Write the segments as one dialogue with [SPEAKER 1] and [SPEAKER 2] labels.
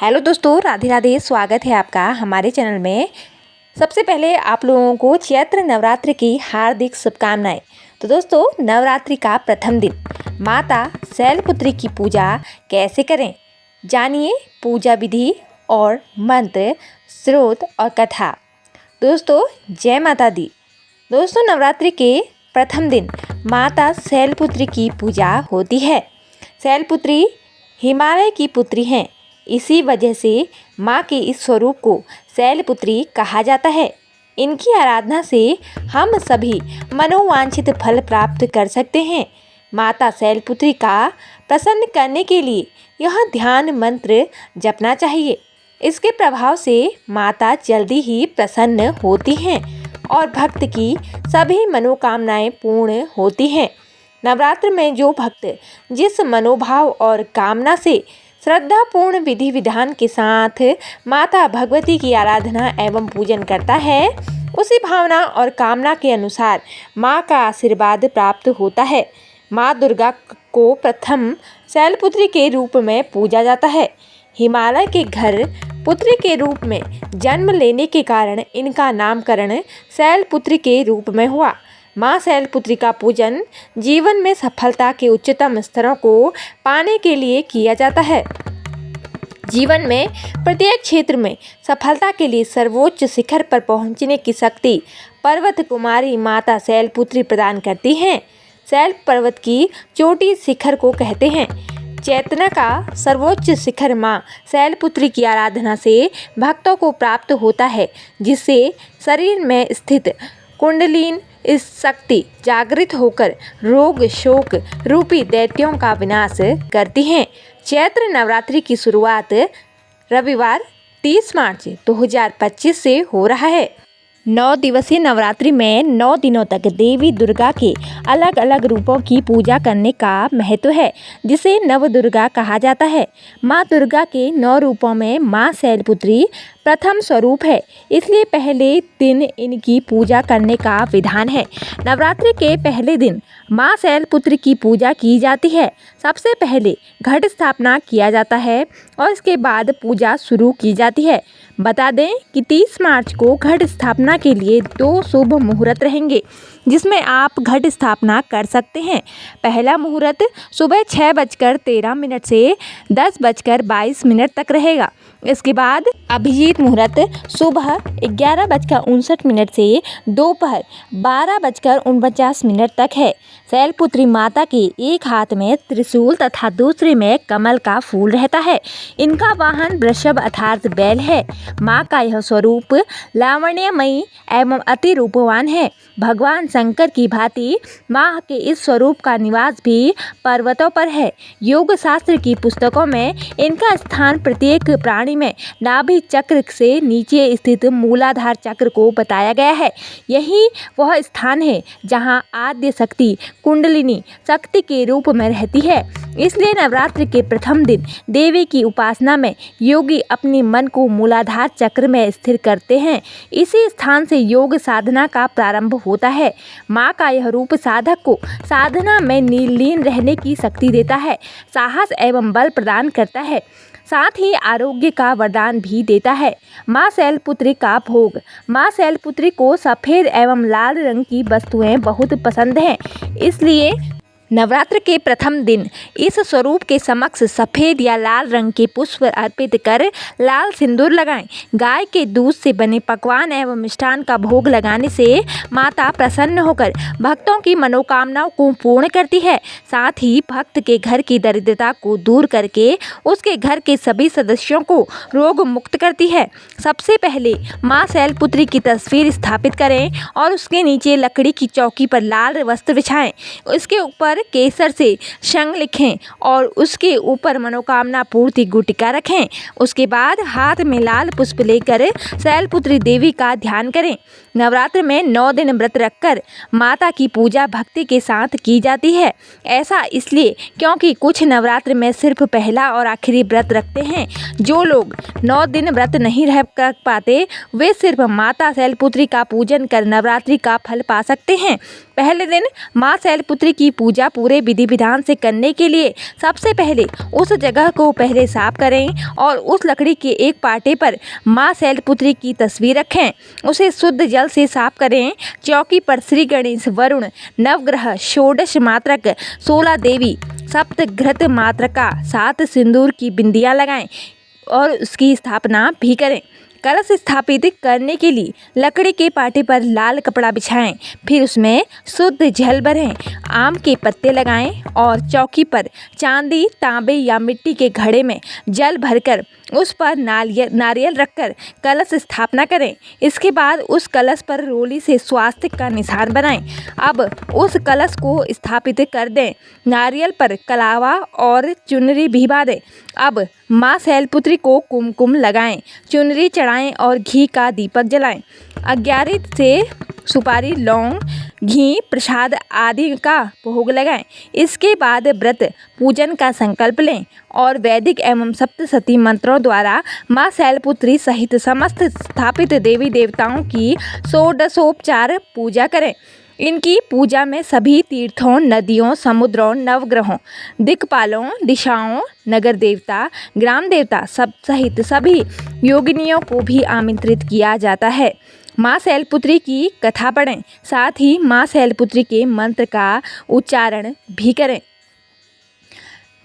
[SPEAKER 1] Hello दोस्तों, राधे राधे। स्वागत है आपका हमारे चैनल में। सबसे पहले आप लोगों को चैत्र नवरात्रि की हार्दिक शुभकामनाएं। तो दोस्तों, नवरात्रि का प्रथम दिन माता शैलपुत्री की पूजा कैसे करें, जानिए पूजा विधि और मंत्र, स्रोत और कथा। दोस्तों, जय माता दी। दोस्तों, नवरात्रि के प्रथम दिन माता शैलपुत्री की पूजा होती है। शैलपुत्री हिमालय की पुत्री हैं, इसी वजह से माँ के इस स्वरूप को शैलपुत्री कहा जाता है। इनकी आराधना से हम सभी मनोवांछित फल प्राप्त कर सकते हैं। माता शैलपुत्री का प्रसन्न करने के लिए यह ध्यान मंत्र जपना चाहिए। इसके प्रभाव से माता जल्दी ही प्रसन्न होती हैं और भक्त की सभी मनोकामनाएं पूर्ण होती हैं। नवरात्र में जो भक्त जिस मनोभाव और कामना से श्रद्धापूर्ण विधि विधान के साथ माता भगवती की आराधना एवं पूजन करता है, उसी भावना और कामना के अनुसार माँ का आशीर्वाद प्राप्त होता है। माँ दुर्गा को प्रथम शैलपुत्री के रूप में पूजा जाता है। हिमालय के घर पुत्री के रूप में जन्म लेने के कारण इनका नामकरण शैलपुत्री के रूप में हुआ। माँ शैलपुत्री का पूजन जीवन में सफलता के उच्चतम स्तरों को पाने के लिए किया जाता है। जीवन में प्रत्येक क्षेत्र में सफलता के लिए सर्वोच्च शिखर पर पहुंचने की शक्ति पर्वत कुमारी माता शैलपुत्री प्रदान करती हैं। शैल पर्वत की चोटी शिखर को कहते हैं। चैतना का सर्वोच्च शिखर माँ शैलपुत्री की आराधना से भक्तों को प्राप्त होता है, जिससे शरीर में स्थित कुंडलीन इस शक्ति जागृत होकर रोग शोक रूपी दैत्यों का विनाश करती हैं। चैत्र नवरात्रि की शुरुआत रविवार 30 मार्च 2025 से हो रहा है। 9 दिवसीय नवरात्रि में 9 दिनों तक देवी दुर्गा के अलग अलग रूपों की पूजा करने का महत्व है, जिसे नव दुर्गा कहा जाता है। माँ दुर्गा के 9 रूपों में माँ शैलपुत्री प्रथम स्वरूप है, इसलिए पहले दिन इनकी पूजा करने का विधान है। नवरात्रि के पहले दिन माँ शैलपुत्री की पूजा की जाती है। सबसे पहले घट स्थापना किया जाता है और इसके बाद पूजा शुरू की जाती है। बता दें कि 30 मार्च को घट स्थापना के लिए 2 शुभ मुहूर्त रहेंगे, जिसमें आप घट स्थापना कर सकते हैं। पहला मुहूर्त सुबह 6:13 से 10:22 तक रहेगा। इसके बाद अभिजीत मुहूर्त सुबह 11:59 से दोपहर 12:49 तक है। शैलपुत्री माता के एक हाथ में त्रिशूल तथा दूसरे में कमल का फूल रहता है। इनका वाहन वृषभ अर्थात बैल है। माँ का यह स्वरूप लावण्यमयी एवं अति रूपवान है। भगवान शंकर की भांति माँ के इस स्वरूप का निवास भी पर्वतों पर है। योग शास्त्र की पुस्तकों में इनका स्थान प्रत्येक प्राणी में नाभि चक्र से नीचे स्थित मूलाधार चक्र को बताया गया है। यही वह स्थान है जहाँ आद्य शक्ति कुंडलिनी शक्ति के रूप में रहती है। इसलिए नवरात्रि के प्रथम दिन देवी की उपासना में योगी अपने मन को मूलाधार चक्र में स्थिर करते हैं। इसी स्थान से योग साधना का प्रारंभ होता है। माँ का यह रूप साधक को साधना में लीन रहने की शक्ति देता है, साहस एवं बल प्रदान करता है, साथ ही आरोग्य का वरदान भी देता है। माँ शैलपुत्री का भोग। माँ शैलपुत्री को सफ़ेद एवं लाल रंग की वस्तुएं बहुत पसंद हैं, इसलिए नवरात्र के प्रथम दिन इस स्वरूप के समक्ष सफ़ेद या लाल रंग के पुष्प अर्पित कर लाल सिंदूर लगाएं। गाय के दूध से बने पकवान एवं मिष्ठान का भोग लगाने से माता प्रसन्न होकर भक्तों की मनोकामनाओं को पूर्ण करती है। साथ ही भक्त के घर की दरिद्रता को दूर करके उसके घर के सभी सदस्यों को रोग मुक्त करती है। सबसे पहले माँ शैलपुत्री की तस्वीर स्थापित करें और उसके नीचे लकड़ी की चौकी पर लाल वस्त्र बिछाएं। इसके ऊपर केसर से शंख लिखें और उसके ऊपर मनोकामना पूर्ति गुटिका रखें। उसके बाद हाथ में लाल पुष्प लेकर शैलपुत्री देवी का ध्यान करें। नवरात्र में 9 दिन व्रत रखकर माता की पूजा भक्ति के साथ की जाती है। ऐसा इसलिए क्योंकि कुछ नवरात्र में सिर्फ पहला और आखिरी व्रत रखते हैं। जो लोग 9 दिन व्रत नहीं रह पाते, वे सिर्फ माता शैलपुत्री का पूजन कर नवरात्रि का फल पा सकते हैं। पहले दिन माँ शैलपुत्री की पूजा पूरे विधि विधान से करने के लिए सबसे पहले उस जगह को पहले साफ करें और उस लकड़ी के एक पाटे पर माँ शैलपुत्री की तस्वीर रखें। उसे शुद्ध जल से साफ करें। चौकी पर श्री गणेश, वरुण, नवग्रह, षोडश मात्रक, 16 देवी, सप्तघृत मातृका, 7 सिंदूर की बिंदियाँ लगाएं और उसकी स्थापना भी करें। कलश स्थापित करने के लिए लकड़ी के पाटे पर लाल कपड़ा बिछाएं, फिर उसमें शुद्ध जल भरें, आम के पत्ते लगाएं और चौकी पर चांदी, तांबे या मिट्टी के घड़े में जल भरकर उस पर नारियल रखकर कलश स्थापना करें। इसके बाद उस कलश पर रोली से स्वास्तिक का निशान बनाएं। अब उस कलश को स्थापित कर दें। नारियल पर कलावा और चुनरी भी बांधें। अब माँ शैलपुत्री को कुमकुम लगाएं, चुनरी चढ़ाएं और घी का दीपक जलाएं। अज्ञारित से सुपारी, लौंग, घी, प्रसाद आदि का भोग लगाएं। इसके बाद व्रत पूजन का संकल्प लें और वैदिक एवं सप्तशती मंत्रों द्वारा माँ शैलपुत्री सहित समस्त स्थापित देवी देवताओं की षोडशोपचार पूजा करें। इनकी पूजा में सभी तीर्थों, नदियों, समुद्रों, नवग्रहों, दिक्पालों, दिशाओं, नगर देवता, ग्राम देवता सब सहित सभी योगिनियों को भी आमंत्रित किया जाता है। माँ शैलपुत्री की कथा पढ़ें, साथ ही माँ शैलपुत्री के मंत्र का उच्चारण भी करें।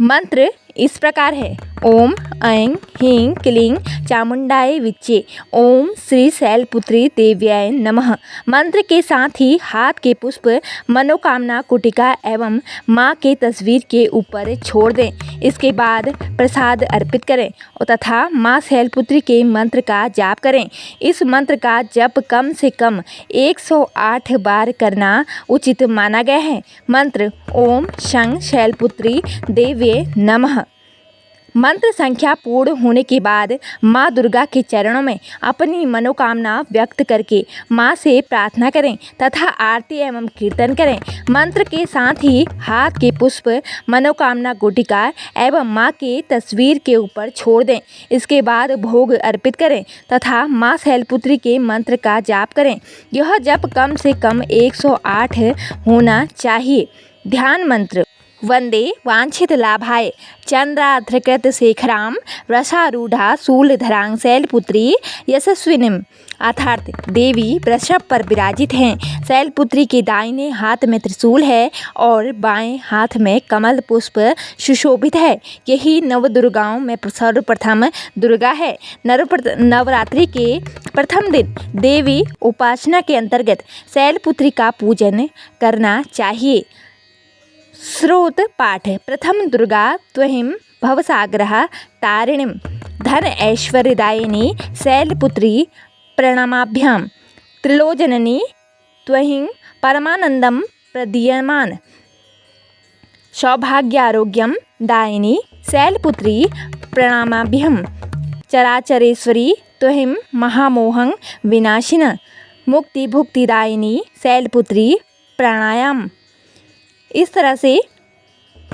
[SPEAKER 1] मंत्र इस प्रकार है: ओम ऐं ह्रीं क्लीं चामुंडाय विच्चे, ओम श्री शैलपुत्री देव्याय नमः। मंत्र के साथ ही हाथ के पुष्प मनोकामना कुटिका एवं माँ के तस्वीर के ऊपर छोड़ दें। इसके बाद प्रसाद अर्पित करें तथा माँ शैलपुत्री के मंत्र का जाप करें। इस मंत्र का जप कम से कम 108 बार करना उचित माना गया है। मंत्र: ओम शं शैलपुत्री देव्ये नमः। मंत्र संख्या पूर्ण होने के बाद माँ दुर्गा के चरणों में अपनी मनोकामना व्यक्त करके माँ से प्रार्थना करें तथा आरती एवं कीर्तन करें। मंत्र के साथ ही हाथ के पुष्प मनोकामना गुटिका एवं माँ के तस्वीर के ऊपर छोड़ दें। इसके बाद भोग अर्पित करें तथा माँ शैलपुत्री के मंत्र का जाप करें। यह जप कम से कम 108 होना चाहिए। ध्यान मंत्र: वंदे वांछित लाभाय चंद्रार्धकृत शेखरां वृषारूढ़ा शूलधरां शैलपुत्री यशस्विनीम्। अर्थात देवी वृषभ पर विराजित हैं। शैलपुत्री के दाहिने हाथ में त्रिशूल है और बाएं हाथ में कमल पुष्प सुशोभित है। यही नवदुर्गाओं में सर्वप्रथम दुर्गा है। नवरात्रि के प्रथम दिन देवी उपासना के अंतर्गत शैलपुत्री का पूजन करना चाहिए। श्रोत पाठ: प्रथम दुर्गा त्वहिं भवसागरः तारिणीं धन ऐश्वर्यदायिनी शैलपुत्री प्रणामाभ्यां। त्रिलोचननी त्वहिं परमानंदं प्रदीयमान सौभाग्यारोग्यं दायिनी शैलपुत्री प्रणामाभ्यां। चराचरेश्वरी त्वहिं महामोहं विनाशिन मुक्तिभुक्तिदायिनी शैलपुत्री प्रणायाम। इस तरह से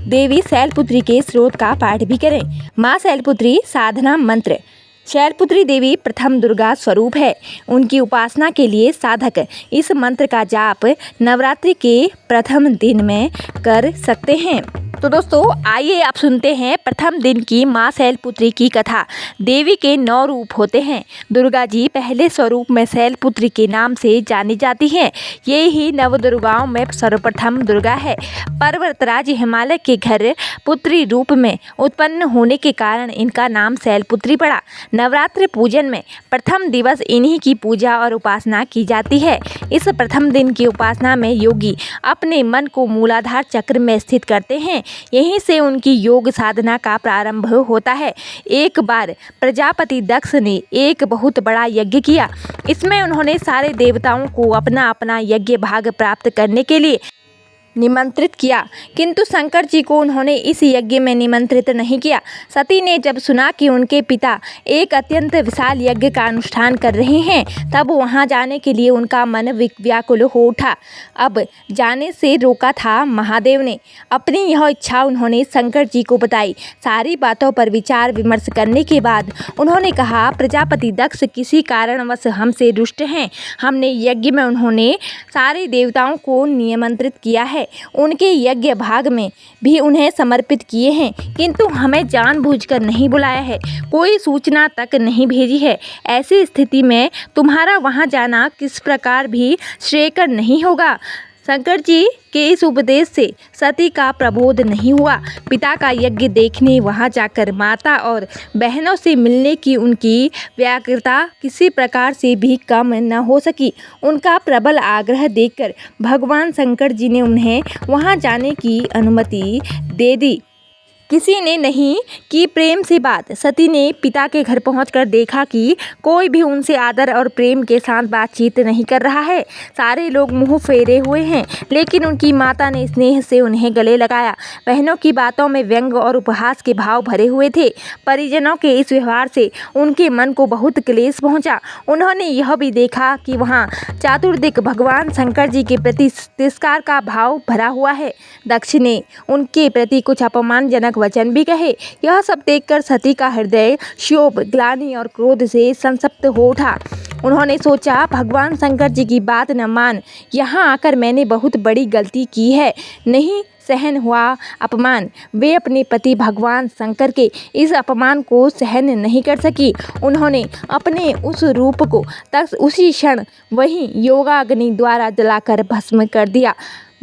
[SPEAKER 1] देवी शैलपुत्री के स्रोत का पाठ भी करें। माँ शैलपुत्री साधना मंत्र: शैलपुत्री देवी प्रथम दुर्गा स्वरूप है। उनकी उपासना के लिए साधक इस मंत्र का जाप नवरात्रि के प्रथम दिन में कर सकते हैं। तो दोस्तों, आइए आप सुनते हैं प्रथम दिन की माँ शैलपुत्री की कथा। देवी के 9 रूप होते हैं। दुर्गा जी पहले स्वरूप में शैलपुत्री के नाम से जानी जाती हैं। ये ही नवदुर्गाओं में सर्वप्रथम दुर्गा है। पर्वतराज हिमालय के घर पुत्री रूप में उत्पन्न होने के कारण इनका नाम शैलपुत्री पड़ा। नवरात्रि पूजन में प्रथम दिवस इन्हीं की पूजा और उपासना की जाती है। इस प्रथम दिन की उपासना में योगी अपने मन को मूलाधार चक्र में स्थित करते हैं। यहीं से उनकी योग साधना का प्रारंभ होता है। एक बार प्रजापति दक्ष ने एक बहुत बड़ा यज्ञ किया। इसमें उन्होंने सारे देवताओं को अपना अपना यज्ञ भाग प्राप्त करने के लिए निमंत्रित किया, किंतु शंकर जी को उन्होंने इस यज्ञ में निमंत्रित नहीं किया। सती ने जब सुना कि उनके पिता एक अत्यंत विशाल यज्ञ का अनुष्ठान कर रहे हैं, तब वहां जाने के लिए उनका मन व्याकुल हो उठा। अब जाने से रोका था महादेव ने। अपनी यह इच्छा उन्होंने शंकर जी को बताई। सारी बातों पर विचार विमर्श करने के बाद उन्होंने कहा, प्रजापति दक्ष किसी कारणवश हमसे रुष्ट हैं। हमने यज्ञ में उन्होंने सारे देवताओं को निमंत्रित किया है, उनके यज्ञ भाग में भी उन्हें समर्पित किए हैं, किंतु हमें जानबूझकर नहीं बुलाया है, कोई सूचना तक नहीं भेजी है। ऐसी स्थिति में तुम्हारा वहां जाना किस प्रकार भी श्रेयकर नहीं होगा। शंकर जी के इस उपदेश से सती का प्रबोध नहीं हुआ। पिता का यज्ञ देखने वहां जाकर माता और बहनों से मिलने की उनकी व्याकुलता किसी प्रकार से भी कम न हो सकी। उनका प्रबल आग्रह देखकर भगवान शंकर जी ने उन्हें वहां जाने की अनुमति दे दी। किसी ने नहीं की प्रेम से बात। सती ने पिता के घर पहुंचकर देखा कि कोई भी उनसे आदर और प्रेम के साथ बातचीत नहीं कर रहा है। सारे लोग मुंह फेरे हुए हैं, लेकिन उनकी माता ने स्नेह से उन्हें गले लगाया। बहनों की बातों में व्यंग और उपहास के भाव भरे हुए थे। परिजनों के इस व्यवहार से उनके मन को बहुत क्लेश पहुंचा। उन्होंने यह भी देखा कि वहाँ चतुर्दिक भगवान शंकर जी के प्रति तिरस्कार का भाव भरा हुआ है। दक्ष ने उनके प्रति कुछ अपमानजनक वचन भी कहे। यह सब देखकर सती का हृदय क्षोभ, ग्लानि और क्रोध से संतप्त हो उठा। उन्होंने सोचा, भगवान शंकर जी की बात न मान, यहाँ आकर मैंने बहुत बड़ी गलती की है। नहीं सहन हुआ अपमान। वे अपने पति भगवान शंकर के इस अपमान को सहन नहीं कर सकी। उन्होंने अपने उस रूप को तक उसी क्षण वही योगाग्नि द्वारा जलाकर भस्म कर दिया।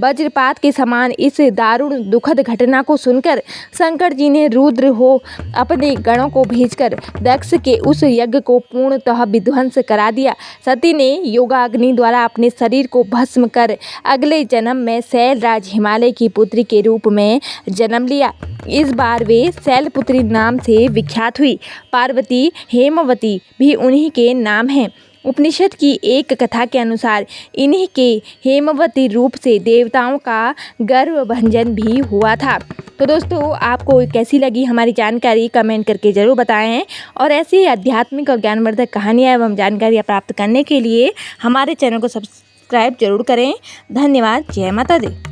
[SPEAKER 1] वज्रपात के समान इस दारुण दुखद घटना को सुनकर शंकर जी ने रुद्र हो अपने गणों को भेजकर दक्ष के उस यज्ञ को पूर्णतः विध्वंस करा दिया। सती ने योगाग्नि द्वारा अपने शरीर को भस्म कर अगले जन्म में शैलराज हिमालय की पुत्री के रूप में जन्म लिया। इस बार वे शैलपुत्री नाम से विख्यात हुई। पार्वती, हेमवती भी उन्हीं के नाम हैं। उपनिषद की एक कथा के अनुसार इन्हीं के हेमवती रूप से देवताओं का गर्भभंजन भी हुआ था। तो दोस्तों, आपको कैसी लगी हमारी जानकारी कमेंट करके ज़रूर बताएं और ऐसी आध्यात्मिक और ज्ञानवर्धक कहानियाँ एवं जानकारियाँ प्राप्त करने के लिए हमारे चैनल को सब्सक्राइब जरूर करें। धन्यवाद। जय माता दी।